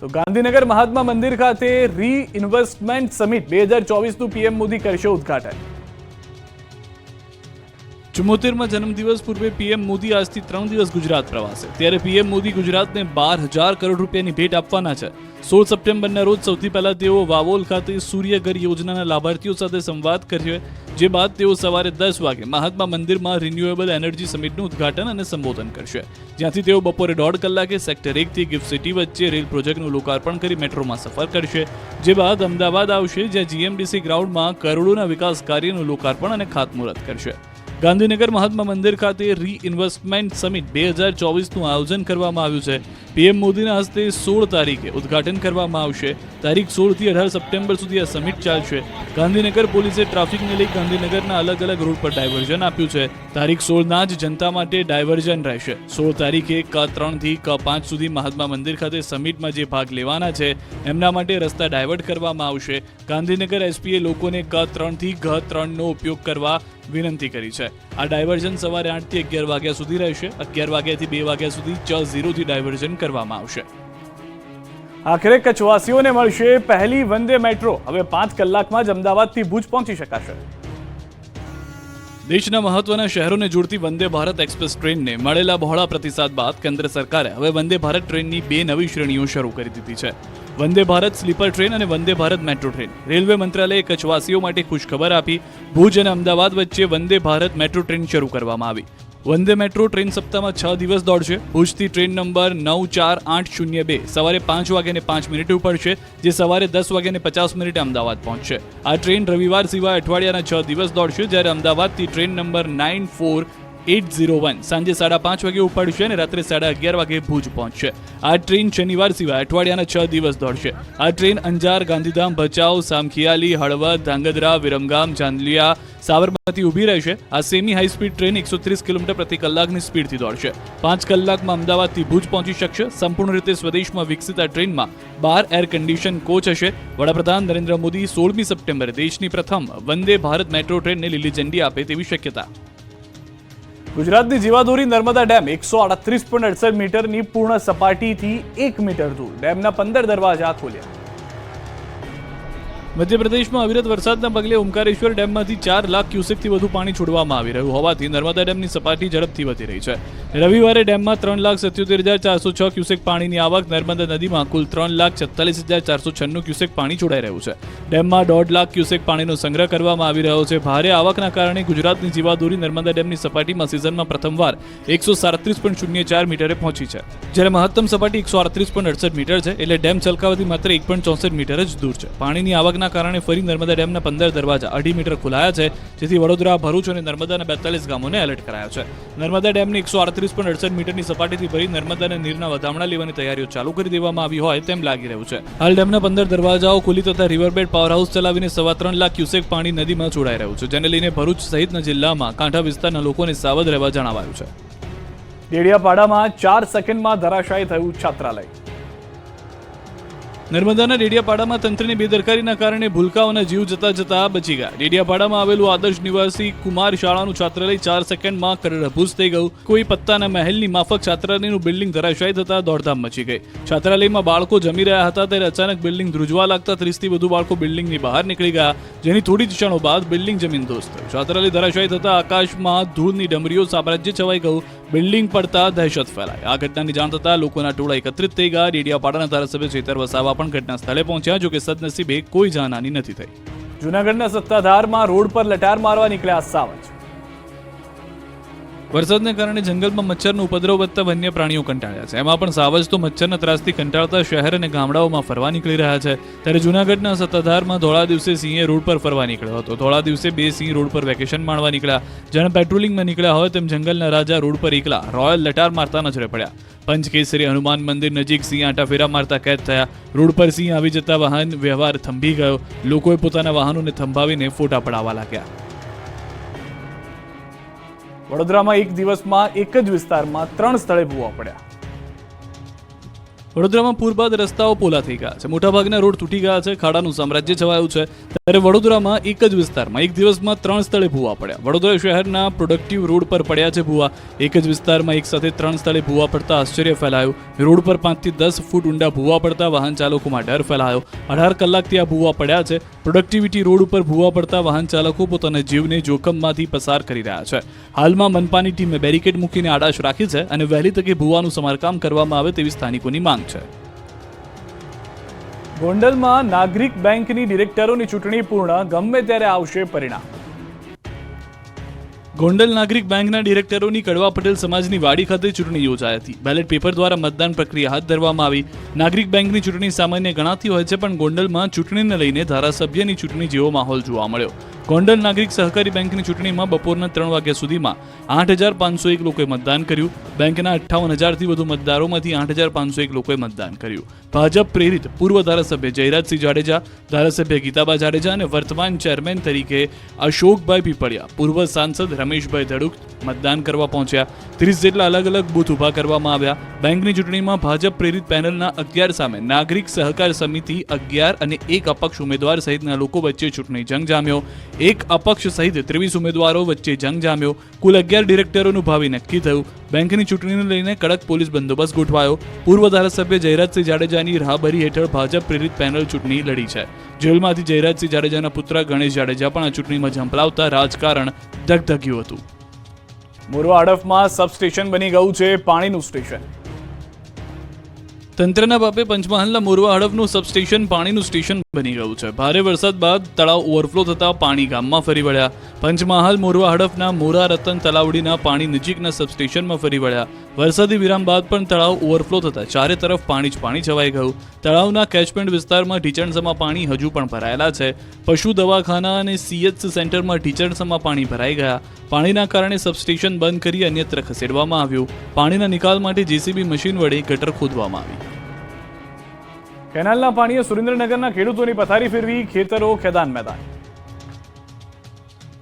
તો ગાંધીનગર મહાત્મા મંદિર ખાતે રીઇન્વેસ્ટમેન્ટ summit 2024નું PM Modi કરશે ઉદ્ઘાટન। 74માં જન્મદિવસ પૂર્વે પીએમ મોદી આજથી 3 દિવસ ગુજરાત પ્રવાસે। ત્યારે પીએમ મોદી ગુજરાતને 12,000 કરોડ રૂપિયાની ભેટ આપવાના છે। 16 સપ્ટેમ્બરના રોજ સૌથી પહેલા તેઓ વાવોલ ખાતે સૂર્યઘર યોજનાના લાભાર્થીઓ સાથે સંવાદ કરશે, જે બાદ તેઓ સવારે 10 વાગે મહાત્મા મંદિરમાં રિન્યુએબલ એનર્જી સમિટનું ઉદ્ઘાટન અને સંબોધન કરશે, જ્યાંથી તેઓ બપોરે 1.5 કલાકે સેક્ટર 1 થી ગિફ્ટ સિટી વચ્ચે રેલ પ્રોજેક્ટનું લોકાર્પણ કરી મેટ્રોમાં સફર કરશે, જે બાદ અમદાવાદ આવશે, જ્યાં જીએમડીસી ગ્રાઉન્ડમાં કરોડોના વિકાસ કાર્યનું લોકાર્પણ અને ખાતમુહૂર્ત કરશે। ગાંધીનગર મહાત્મા મંદિર ખાતે રીઇન્વેસ્ટમેન્ટ સમિટ 2024નું આયોજન કરવામાં આવ્યું છે। પીએમ મોદીના હસ્તે 16 તારીખે ઉદ્ઘાટન કરવામાં આવશે। તારીખ 16 થી 18 સપ્ટેમ્બર સુધી આ સમિટ ચાલશે। ગાંધીનગર પોલીસે ટ્રાફિકને લઈ ગાંધીનગરના અલગ અલગ રૂટ પર ડાયવર્ઝન આપ્યું છે। તારીખ 16ના જ જનતા માટે ડાયવર્ઝન રહેશે। 16 તારીખે K3 થી K5 સુધી મહાત્મા મંદિર ખાતે સમિટમાં જે ભાગ લેવાના છે એમના માટે રસ્તા ડાયવર્ટ કરવામાં આવશે। ગાંધીનગર એસપીએ લોકોને K3 થી G3નો ઉપયોગ કરવા વિનંતી કરી છે। આ ડાયવર્ઝન સવારે 8 થી 11 વાગ્યા સુધી રહેશે। 11 વાગ્યાથી 2 વાગ્યા સુધી Ch0 થી ડાયવર્ઝન કરવામાં આવશે। આખરે કચ્છવાસીઓને મળશે પહેલી વંદે મેટ્રો। હવે 5 કલાકમાં જ અમદાવાદથી ભુજ પહોંચી શકાશે। દેશના મહત્વના શહેરોને જોડતી વંદે ભારત એક્સપ્રેસ ટ્રેનને મળેલા બહોળા પ્રતિસાદ બાદ કેન્દ્ર સરકારે હવે વંદે ભારત ટ્રેનની 2 નવી શ્રેણીઓ શરૂ કરી દીધી છે, વંદે ભારત સ્લીપર ટ્રેન અને Vande Bharat metro train. Railway મંત્રાલયે કચ્છવાસીઓ માટે ખુશખબર આપી ભુજ અને અમદાવાદ વચ્ચે વંદે ભારત મેટ્રો ટ્રેન શરૂ કરવામાં આવી। વંદે મેટ્રો ટ્રેન સપ્તાહમાં 6 દિવસ દોડશે। ભુજથી ટ્રેન નંબર 94802 સવારે 5 વાગ્યાને 5 મિનિટે ઉપડશે, જે સવારે 10 વાગ્યાને 50 મિનિટે અમદાવાદ પહોંચશે। આ ટ્રેન રવિવાર સિવાય અઠવાડિયાના 6 દિવસ દોડશે, જ્યારે અમદાવાદથી ટ્રેન નંબર 94801 સાંજે 5:30 વાગે ઉપડશે અને રાત્રે 11:30 વાગે ભુજ પહોંચશે। આ ટ્રેન શનિવાર સિવાય અઠવાડિયાના 6 દિવસ દોડશે। આ ટ્રેન અંજાર, ગાંધીધામ, ભચાઉ, સામખિયાલી, હળવદ, ધાંગધ્રા, વિરમગામ, ચાંદલિયા, સાબરમતી ઊભી રહેશે। આ semi high speed train 130 kilometre પ્રતિ કલાકની સ્પીડથી દોડશે। 5 કલાકમાં અમદાવાદથી ભુજ પહોંચી શકશે। સંપૂર્ણ રીતે સ્વદેશમાં વિકસિત આ ટ્રેનમાં 12 એર કન્ડિશન કોચ હશે। વડાપ્રધાન નરેન્દ્ર મોદી 16મી સપ્ટેમ્બરે દેશની પ્રથમ વંદે ભારત મેટ્રો ટ્રેનને લીલી ઝંડી આપે તેવી શક્યતા। ગુજરાતની જીવાદોરી નર્મદા ડેમ 138.68 મીટરની પૂર્ણ સપાટીથી 1 મીટર દૂર ડેમના 15 દરવાજા ખોલ્યા। મધ્યપ્રદેશમાં અવિરત વરસાદના પગલે ઓમકારેશ્વર ડેમમાંથી 4 લાખ ક્યુસેકથી વધુ પાણી છોડવામાં આવી રહ્યું હોવાથી નર્મદા ડેમની સપાટી ઝડપથી વધી રહી છે। રવિવારે ડેમમાં 3,77,406 ક્યુસેક પાણીની આવક। નર્મદા નદીમાં કુલ 3,46,496 ક્યુસેક પાણી છોડાઈ રહ્યું છે। ડેમમાં 1.5 લાખ ક્યુસેક પાણીનો સંગ્રહ કરવામાં આવી રહ્યો છે। ભારે આવકના કારણે ગુજરાતની જીવાદોરી નર્મદા ડેમની સપાટીમાં સિઝનમાં પ્રથમવાર 137.04 મીટરે પહોંચી છે, જ્યારે મહત્તમ સપાટી 138.68 મીટર છે, એટલે ડેમ છલકાવાથી માત્ર 1.64 મીટર જ દૂર છે। પાણીની આવકના કારણે ફરી નર્મદા ડેમના 15 દરવાજા 2.5 મીટર ખોલાયા છે, જેથી વડોદરા, ભરૂચ અને નર્મદાના 42 ગામોને એલર્ટ કરાયા છે। નર્મદા ડેમને 138.68 મીટરની સપાટીથી ભરી નર્મદાના નીરના વધામણા લેવાની તૈયારીઓ ચાલુ કરી દેવામાં આવી હોય તેમ લાગી રહ્યું છે। હાલ ડેમના 15 દરવાજાઓ ખુલી તથા રિવરબેડ પાવર હાઉસ ચલાવીને 3.25 લાખ ક્યુસેક પાણી નદીમાં છોડાઈ રહ્યું છે, જેને લઈને ભરૂચ સહિતના જિલ્લામાં કાંઠા વિસ્તારના લોકોને સાવધ રહેવા જણાવાયું છે। ડેડિયાપાડામાં 4 સેકન્ડમાં ધરાશાયી થયું છાત્રાલય। નર્મદાના ડેડિયાપાડામાં તંત્રની બેદરકારીના કારણે ભૂલકાઓના જીવ જતા બચી ગયા। ડેડિયાપાડામાં આવેલું આદર્શ નિવાસી કુમાર શાળાનું છાત્રાલય 4 સેકન્ડમાં કરોડભૂસ થઈ ગયું। કોઈ પત્તાના મહેલની માફક છાત્રાલયનું બિલ્ડિંગ ધરાશાયી થતા દોડધામ મચી ગઈ। છાત્રાલયમાં બાળકો જમી રહ્યા હતા ત્યારે અચાનક બિલ્ડિંગ ધ્રુજવા લાગતા 30થી વધુ બાળકો બિલ્ડિંગની બહાર નીકળી ગયા, જેની થોડી જ ક્ષણો બાદ બિલ્ડિંગ જમીનદોસ્ત થયું। છાત્રાલય ધરાશાયી થતા આકાશમાં ધૂળની ડમરીઓ સામ્રાજ્ય છવાઈ ગયું। બિલ્ડિંગ પડતા દહેશત ફેલાઈ। આ ઘટનાની જાણ થતાં લોકોના ટોળા એકત્રિત થઈ ગયા। ડેડિયાપાડાના ધારાસભ્ય ચેતર વસાવા પણ ઘટના સ્થળે પહોંચ્યા, જો કે સદનસીબે કોઈ જાનહાની નથી થઈ। જૂનાગઢના સત્તાધારમાં રોડ પર લટાર મારવા નીકળ્યા સાવજ। વરસાદને કારણે જંગલમાં મચ્છરનો ઉપદ્રવ વધતા વન્ય પ્રાણીઓ કંટાળ્યા છે। એમાં પણ સાવજ તો મચ્છરના ત્રાસથી કંટાળતા શહેર અને ગામડાઓમાં ફરવા નીકળી રહ્યા છે। ત્યારે જૂનાગઢના સત્તાધારમાં ધોળા દિવસે સિંહે રોડ પર ફરવા નીકળ્યો હતો। ધોળા દિવસે 2 સિંહ રોડ પર વેકેશન માણવા નીકળ્યા। જાણે પેટ્રોલિંગમાં નીકળ્યા હોય તેમ જંગલના રાજા રોડ પર એકલા રોયલ લટાર મારતા નજરે પડ્યા। પંચકેસરી હનુમાન મંદિર નજીક સિંહ આંટાફેરા મારતા કેદ થયા। રોડ પર સિંહ આવી જતા વાહન વ્યવહાર થંભી ગયો। લોકોએ પોતાના વાહનોને થંભાવીને ફોટા પડાવવા લાગ્યા। વડોદરામાં એક દિવસમાં એક જ વિસ્તારમાં 3 સ્થળે ભૂવા પડ્યા। વડોદરામાં પૂર બાદ રસ્તાઓ પોલા થઈ ગયા છે. મોટાભાગના રોડ તૂટી ગયા છે. ખાડાનું સામ્રાજ્ય છવાયું છે. ત્યારે વડોદરામાં એક જ વિસ્તારમાં એક દિવસમાં 3 સ્થળે ભૂવા પડ્યા. વડોદરા શહેરના પ્રોડક્ટિવ રોડ પર પડ્યા છે ભૂવા. એક જ વિસ્તારમાં એક સાથે 3 સ્થળે ભૂવા પડતા આશ્ચર્ય ફેલાયું. રોડ પર 5 થી 10 ફૂટ ઊંડા ભૂવા પડતા વાહન ચાલકોમાં ડર ફેલાયો. 18 કલાકથી આ ભૂવા પડ્યા છે. પ્રોડક્ટિવિટી રોડ ઉપર ભૂવા પડતા વાહન ચાલકો પોતાના જીવને જોખમમાંથી પસાર કરી રહ્યા છે. હાલમાં મનપાની ટીમે બેરિકેડ મૂકીને આડાશ રાખી છે અને વહેલી તકે ભૂવાનું સમારકામ કરવામાં આવે તેવી સ્થાનિકોની માંગ છે. ગોંડલમાં નાગરિક બેંકની ડિરેક્ટરોની ચૂંટણી પૂર્ણ, ગમે ત્યારે આવશે પરિણામ. ગોંડલ નાગરિક બેંકના ડિરેક્ટરોની કડવા પટેલ સમાજની વાડી ખાતે ચૂંટણી યોજાઈ હતી. બેલેટ પેપર દ્વારા મતદાન પ્રક્રિયા હાથ ધરવામાં આવી. નાગરિક બેંકની ચૂંટણી સામાન્ય ગણાતી હોય છે, પણ ગોંડલમાં ચૂંટણીને લઈને ધારાસભ્યની ચૂંટણી જેવો માહોલ જોવા મળ્યો. ગોંડલ નાગરિક સહકારી બેંકની ચૂંટણીમાં બપોરના 3 વાગ્યા સુધીમાં 8,501 લોકોએ મતદાન કર્યું. બેંકના 58,000થી વધુ મતદારોમાંથી 8,501 લોકોએ મતદાન કર્યું. ભાજપ પ્રેરિત પૂર્વ ધારાસભ્ય જયરાજસિંહ જાડેજા, ધારાસભ્ય ગીતાબા જાડેજા અને વર્તમાન ચેરમેન તરીકે અશોકભાઈ પીપળિયા, પૂર્વ સાંસદ રમેશભાઈ ધડુક મતદાન કરવા પહોંચ્યા. 30 જેટલા અલગ અલગ બૂથ ઊભા કરવામાં આવ્યા. બેંકની ચૂંટણીમાં ભાજપ પ્રેરિત પેનલના 11 સામે નાગરિક સહકાર સમિતિ 11 અને 1 અપક્ષ ઉમેદવાર સહિતના લોકો વચ્ચે ચૂંટણી જંગ જામ્યો. 1 અપક્ષ સહિત 23 ઉમેદવારો વચ્ચે જંગ જામ્યો. કુલ 11 ડિરેક્ટરોનું ભાવિ નક્કી થયું. બેંકની ચૂંટણીને લઈને કડક પોલીસ બંદોબસ્ત ગોઠવાયો. પૂર્વ ધારાસભ્ય જયરાજસિંહ જાડેજાની રાહબરી હેઠળ ભાજપ પ્રેરિત પેનલ ચૂંટણી લડી છે. જેલમાંથી જયરાજસિંહ જાડેજાના પુત્ર ગણેશ જાડેજા પણ આ ચૂંટણીમાં ઝંપલાવતા રાજકારણ ધગધગ્યું હતું. મોરવા હડફમાં સબસ્ટેશન બની ગયું છે પાણીનું સ્ટેશન. તંત્રના પાપે પંચમહાલના મોરવા હડફનું સબસ્ટેશન પાણીનું સ્ટેશન બની ગયું છે. ભારે વરસાદ બાદ તળાવ ઓવરફ્લો થતા પાણી ગામમાં ફરી વળ્યા. પંચમહાલ મોરવા હડફના મોરા રતન તલાવડીના પાણી નજીકના સબસ્ટેશનમાં ફરી વળ્યા. વરસાદી વિરામ બાદ પણ તળાવ ઓવરફ્લો થતા ચારે તરફ પાણી જ પાણી છવાઈ ગયું. તળાવના કેચમેન્ટ વિસ્તારમાં ઢીચણસમાં પાણી હજુ પણ ભરાયેલા છે. પશુ દવાખાના અને CHC સેન્ટરમાં ઢીચણસમાં પાણી ભરાઈ ગયા. પાણીના કારણે સબસ્ટેશન બંધ કરી અન્યત્ર ખસેડવામાં આવ્યું. પાણીના નિકાલ માટે JCB મશીન વડે ગટર ખોદવામાં આવી. કેનાલના પાણીએ સુરેન્દ્રનગરના ખેડૂતોની પથારી ફેરવી, ખેતરો ખેદાન મેદાન.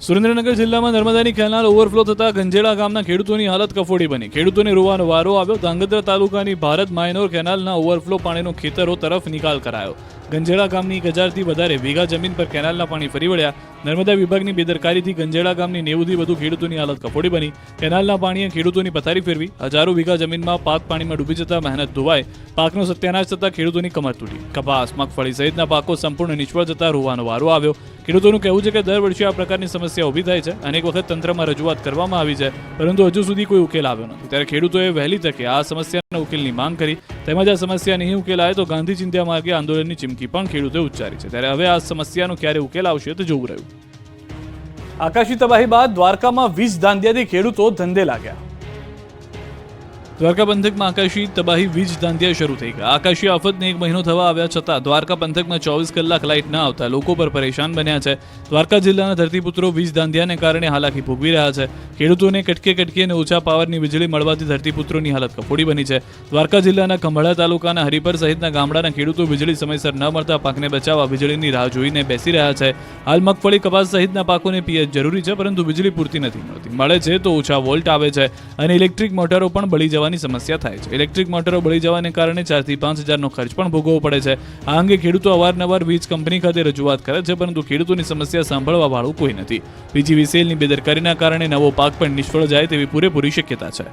સુરેન્દ્રનગર જિલ્લામાં નર્મદાની કેનાલ ઓવરફ્લો થતા ગંજેડા ગામના ખેડૂતોની હાલત કફોડી બની. ખેડૂતોને રોવાનો વારો આવ્યો. ધાંગધ્રા તાલુકાની ભારત માયનોર કેનાલના ઓવરફ્લો પાણીનો ખેતરો તરફ નિકાલ કરાયો. ગંજેડા ગામની 1000થી વધારે વીઘા જમીન પર કેનાલના પાણી ફરી વળ્યા. નર્મદા વિભાગની બેદરકારીથી ગંજેડા ગામની 90થી વધુ ખેડૂતોની હાલત કફોડી બની. કેનાલના પાણીએ ખેડૂતોની પથારી ફેરવી. હજારો વીઘા જમીનમાં પાક પાણીમાં ડૂબી જતા મહેનત ધોવાઈ. પાકનો સત્યાનાશ થતા ખેડૂતોની કમર તૂટી. કપાસ, મગફળી સહિતના પાકો સંપૂર્ણ નિષ્ફળ જતા રોવાનો વારો આવ્યો. ખેડૂતોનું કહેવું છે કે દર વર્ષે આ પ્રકારની સમસ્યા ઊભી થાય છે. અનેક વખત તંત્રમાં રજૂઆત કરવામાં આવી છે, પરંતુ હજુ સુધી કોઈ ઉકેલ આવ્યો નથી. ત્યારે ખેડૂતોએ વહેલી તકે આ સમસ્યાના ઉકેલની માંગ કરી. તેમજ આ સમસ્યા નહીં ઉકેલાય તો ગાંધી ચિંધ્યા માર્ગે આંદોલનની ચીમકી પણ ખેડૂતોએ ઉચ્ચારી છે. ત્યારે હવે આ સમસ્યાનો ક્યારે ઉકેલ આવશે તે જોવું રહ્યું. આકાશી તબાહી બાદ દ્વારકામાં વીજ ધાંધિયાથી ખેડૂતો ધંધે લાગ્યા. દ્વારકા પંથકમાં આકાશી તબાહી વીજ ધાંધિયા શરૂ થઈ ગયા. આકાશી આફતને 1 મહિનો થવા આવ્યા છતાં દ્વારકા પંથકમાં 24 કલાક લાઇટ ન આવતા લોકો પર પરેશાન બન્યા છે. દ્વારકા જિલ્લાના ધરતીપુત્રો વીજ ધાંધિયાને કારણે હાલાકી ભોગવી રહ્યા છે. ખેડૂતોને કટકે અને ઓછા પાવરની વીજળી મળવાથી ધરતીપુત્રોની હાલત કફોડી બની છે. દ્વારકા જિલ્લાના ખંભાળા તાલુકાના હરિપર સહિતના ગામડાના ખેડૂતો વીજળી સમયસર ન મળતા પાકને બચાવવા વીજળીની રાહ જોઈને બેસી રહ્યા છે. હાલ મગફળી, કપાસ સહિતના પાકોને પિયત જરૂરી છે, પરંતુ વીજળી પૂરતી નથી મળતી. મળે છે તો ઓછા વોલ્ટ આવે છે અને ઇલેક્ટ્રિક મોટરો પણ બળી જવાની સમસ્યા થાય છે. ઇલેક્ટ્રિક મોટરો બળી જવાને કારણે 4 થી 5 હજારનો ખર્ચ પણ ભોગવવો પડે છે. આ અંગે ખેડૂતો અવારનવાર વીજ કંપની ખાતે રજૂઆત કરે છે, પરંતુ ખેડૂતોની સમસ્યા સાંભળવા વાળું કોઈ નથી. PGVCLની બેદરકારીના કારણે નવો પાક પણ નિષ્ફળ જાય તેવી પૂરેપૂરી શક્યતા છે.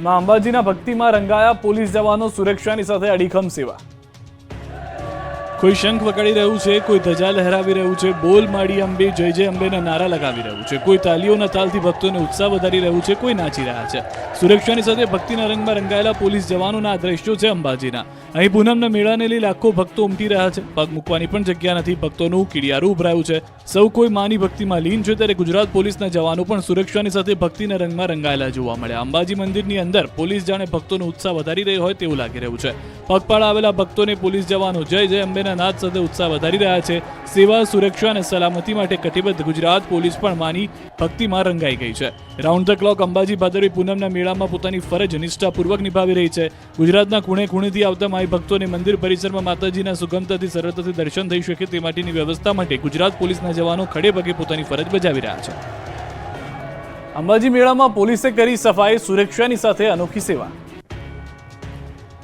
માં અંબાજીના ભક્તિમાં રંગાયા પોલીસ જવાનો, સુરક્ષાની સાથે અડીખમ સેવા. કોઈ શંખ વગાડી રહ્યું છે, કોઈ ધજા લહેરાવી રહ્યું છે, બોલ માડી અંબે, જય જય અંબેના નારા લગાવી રહ્યું છે, કોઈ તાલીઓના તાલથી ભક્તોને ઉત્સાહ વધારી રહ્યું છે, કોઈ નાચી રહ્યા છે. સુરક્ષાની સાથે ભક્તિના રંગમાં રંગાયેલા પોલીસ જવાનોના આ દ્રશ્યો છે અંબાજીના. અહીં પૂનમના મેળાને લઈ લાખો ભક્તો ઉમટી રહ્યા છે. પગ મૂકવાની પણ જગ્યા નથી. ભક્તોનું કીડિયારું ઉભરાયું છે. સૌ કોઈ માની ભક્તિમાં લીન છે. ત્યારે ગુજરાત પોલીસના જવાનો પણ સુરક્ષાની સાથે ભક્તિના રંગમાં રંગાયેલા જોવા મળ્યા. અંબાજી મંદિરની અંદર પોલીસ જાણે ભક્તોનો ઉત્સાહ વધારી રહી હોય તેવું લાગી રહ્યું છે. પગપાળા આવેલા ભક્તોને પોલીસ જવાનો જય જય અંબેના નાદ સાથે ઉત્સાહ વધારી રહ્યા છે. સેવા, સુરક્ષા અને સલામતી માટે કટિબદ્ધ ગુજરાત પોલીસ પણ માની ભક્તિમાં રંગાઈ ગઈ છે. રાઉન્ડ ધ ક્લોક અંબાજી ભાદરવી પૂનમના મેળામાં પોતાની ફરજ નિષ્ઠાપૂર્વક નિભાવી રહી છે. ગુજરાતના ખૂણે ખૂણેથી આવતા માઈ ભક્તોને મંદિર પરિસરમાં માતાજીના સુગમતાથી સરળતાથી દર્શન થઈ શકે તે માટેની વ્યવસ્થા માટે ગુજરાત પોલીસના જવાનો ખડે પગે પોતાની ફરજ બજાવી રહ્યા છે. અંબાજી મેળામાં પોલીસે કરી સફાઈ, સુરક્ષાની સાથે અનોખી સેવા.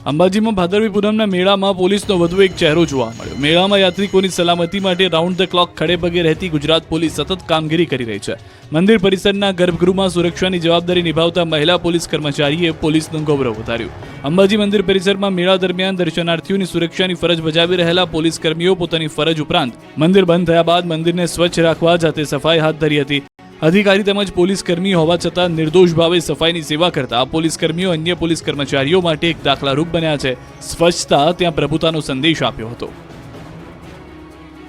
અંબાજીમાં ભાદરવી પૂનમના મેળામાં પોલીસનો વધુ એક ચહેરો જોવા મળ્યો. મેળામાં યાત્રિકોની સલામતી માટે રાઉન્ડ ધ ક્લોક ખડેપગે રહેતી ગુજરાત પોલીસ સતત કામગીરી કરી રહી છે. મંદિર પરિસરના ગર્ભગૃહમાં સુરક્ષાની જવાબદારી નિભાવતા મહિલા પોલીસ કર્મચારીએ પોલીસનું ગૌરવ વધાર્યું. અંબાજી મંદિર પરિસરમાં મેળા દરમિયાન દર્શનાર્થીઓની સુરક્ષાની ફરજ બજાવી રહેલા પોલીસ કર્મીઓ પોતાની ફરજ ઉપરાંત મંદિર બંધ થયા બાદ મંદિરને સ્વચ્છ રાખવા જાતે સફાઈ હાથ ધરી હતી. અધિકારી તેમજ પોલીસ કર્મી હોવા છતાં નિર્દોષ ભાવે સફાઈની સેવા કરતા આ પોલીસ કર્મીઓ અન્ય પોલીસ કર્મચારીઓ માટે એક દાખલારૂપ બન્યા છે. સ્વચ્છતા ત્યાં પ્રભુતાનો સંદેશ આપ્યો હતો.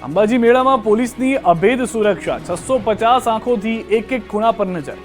અંબાજી મેળામાં પોલીસની અભેદ સુરક્ષા, 650 આંખોથી એક ખૂણા પર નજર.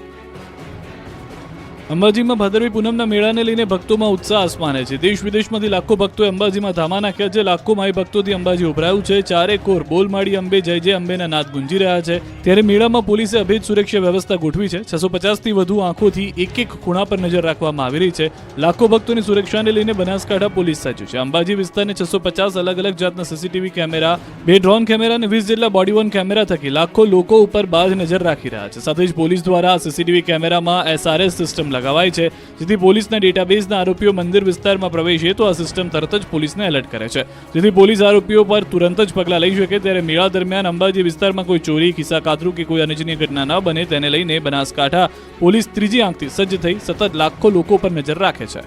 અંબાજીમાં ભાદરવી પૂનમના મેળાને લઈને ભક્તોમાં ઉત્સાહ આસમાને છે. દેશ વિદેશમાંથી લાખો ભક્તોએ અંબાજીમાં ધામા નાખ્યા છે. લાખો માઈ ભક્તોથી અંબાજી ઉભરાયું છે. ચારે કોર બોલ માડી અંબે જય જય અંબેના નાદ ગુંજી રહ્યા છે. ત્યારે મેળામાં પોલીસે અભેદ સુરક્ષા વ્યવસ્થા ગોઠવી છે. 650થી વધુ આંખોથી એક ખૂણા પર નજર રાખવામાં આવી રહી છે. લાખો ભક્તોની સુરક્ષાને લઈને બનાસકાંઠા પોલીસ સજ્જ છે. અંબાજી વિસ્તારને 650 અલગ અલગ જાતના સીસીટીવી કેમેરા, 2 ડ્રોન કેમેરા અને 20 જેટલા બોડી વોર્ન કેમેરા થકી લાખો લોકો ઉપર બાજ નજર રાખી રહ્યા છે. સાથે જ પોલીસ દ્વારા આ સીસીટીવી કેમેરામાં SRS સિસ્ટમ લગાવાય છે, જેથી પોલીસના ડેટાબેઝના આરોપીઓ મંદિર વિસ્તારમાં પ્રવેશે તો આ સિસ્ટમ તરત જ પોલીસને એલર્ટ કરે છે, જેથી પોલીસ આરોપીઓ પર તુરંત જ પગલાં લઈ શકે. ત્યારે મેળા દરમિયાન અંબાજી વિસ્તારમાં કોઈ ચોરી, ખિસ્સા કાતરું કે કોઈ અનિચ્છનીય ઘટના ન બને તેને લઈને બનાસકાંઠા પોલીસ ત્રીજી આંખથી સજ્જ થઈ સતત લાખો લોકો પર નજર રાખે છે.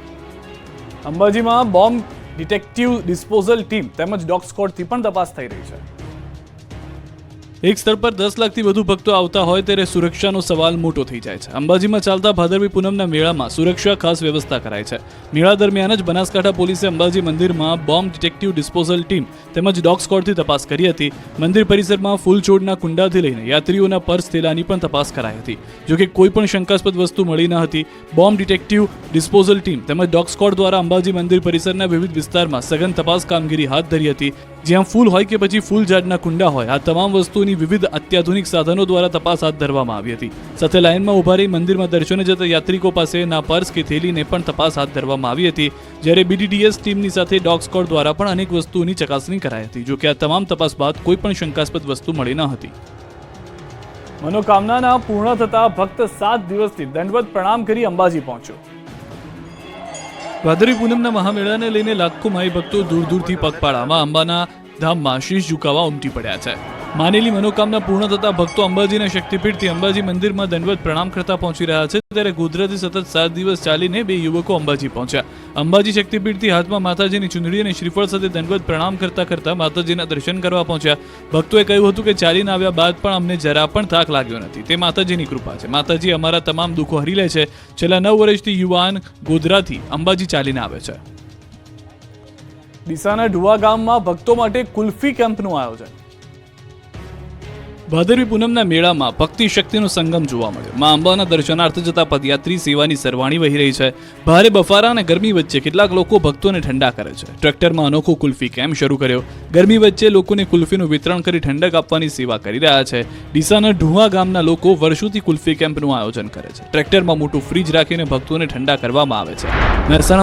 અંબાજીમાં બોમ્બ ડિટેક્ટિવ ડિસ્પોઝલ ટીમ તેમજ ડોગ સ્ક્વોડથી પણ તપાસ થઈ રહી છે. એક સ્થળ પર 10 લાખથી વધુ ભક્તો આવતા હોય ત્યારે સુરક્ષાનો સવાલ મોટો થઈ જાય છે. અંબાજીમાં ચાલતા ભાદરવી પૂનમના મેળામાં સુરક્ષા ખાસ વ્યવસ્થા કરાઈ છે. મેળા દરમિયાન જ બનાસકાંઠા પોલીસે અંબાજી મંદિરમાં બોમ્બ ડિટેક્ટિવ ડિસ્પોઝલ ટીમ તેમજ ડોગ સ્ક્વોડથી તપાસ કરી હતી. મંદિર પરિસરમાં ફૂલ છોડના કુંડાથી લઈને યાત્રીઓના પર્સ થેલાની પણ તપાસ કરાઈ હતી. જોકે કોઈ પણ શંકાસ્પદ વસ્તુ મળી ન હતી. બોમ્બ ડિટેક્ટિવ ડિસ્પોઝલ ટીમ તેમજ ડોગ સ્ક્વોડ દ્વારા અંબાજી મંદિર પરિસરના વિવિધ વિસ્તારમાં સઘન તપાસ કામગીરી હાથ ધરી હતી. જ્યાં ફૂલ હોય કે પછી ફૂલ ઝાડના કુંડા હોય, આ તમામ વસ્તુની વિવિધ અત્યાધુનિક સાધનો દ્વારા તપાસ હાથ ધરવામાં આવી હતી. સાથે લાઇનમાં ઉભા રહી મંદિરમાં દર્શને જતા યાત્રિકો પાસેના પર્સ કે થેલીને પણ તપાસ હાથ ધરવામાં આવી હતી. જ્યારે BDDS ટીમની સાથે ડોગ સ્ક્વોડ દ્વારા પણ અનેક વસ્તુઓની ચકાસણી કરાઈ હતી. જોકે આ તમામ તપાસ બાદ કોઈ પણ શંકાસ્પદ વસ્તુ મળી ન હતી. મનોકામનાના પૂર્ણ થતા ભક્ત 7 દિવસથી દંડવત પ્રણામ કરી અંબાજી પહોંચ્યો. ભાદરવી પૂનમના મહામેળાને લઈને લાખો માઈ ભક્તો દૂર દૂરથી પગપાળામાં અંબાના ધામમાં શીશ ઝુકાવવા ઉમટી પડ્યા છે. માનેલી મનોકામના પૂર્ણ થતા ભક્તો અંબાજીના શક્તિપીઠથી અંબાજી મંદિરમાં દંડવત પ્રણામ કરતા પહોંચી રહ્યા છે. ત્યારે ગોધરાથી સતત 7 દિવસ ચાલીને 2 યુવકો અંબાજી પહોંચ્યા. અંબાજી શક્તિપીઠથી હાથમાં માતાજીની ચુંદડી અને શ્રીફળ સાથે દંડવત પ્રણામ કરતા કરતા માતાજીના દર્શન કરવા પહોંચ્યા. ભક્તોએ કહ્યું હતું કે ચાલીને આવ્યા બાદ પણ અમને જરા પણ થાક લાગ્યો નથી. તે માતાજીની કૃપા છે. માતાજી અમારા તમામ દુઃખો હરી લે છે. છેલ્લા 9 વર્ષથી યુવાન ગોધરાથી અંબાજી ચાલીને આવે છે. ડીસાના ઢુવા ગામમાં ભક્તો માટે કુલ્ફી કેમ્પનું આયોજન. ભાદરવી પૂનમના મેળામાં ભક્તિ શક્તિનો સંગમ જોવા મળ્યો. માં અંબાના દર્શનાર્થે જતા પદયાત્રી સેવાની સરવાણી વહી રહી છે. ભારે બફારા અને ગરમી વચ્ચે કેટલાક લોકો ભક્તોને ઠંડા કરે છે. ટ્રેક્ટરમાં અનોખો કુલ્ફી કેમ્પ શરૂ કર્યો. ગરમી વચ્ચે લોકોને કુલ્ફીનું વિતરણ કરી ઠંડક આપવાની સેવા કરી રહ્યા છે. ડીસાના ઢુવા ગામના લોકો વર્ષોથી કુલ્ફી કેમ્પનું આયોજન કરે છે. ટ્રેક્ટરમાં મોટું ફ્રીજ રાખીને ભક્તોને ઠંડા કરવામાં આવે છે. મહેસાણા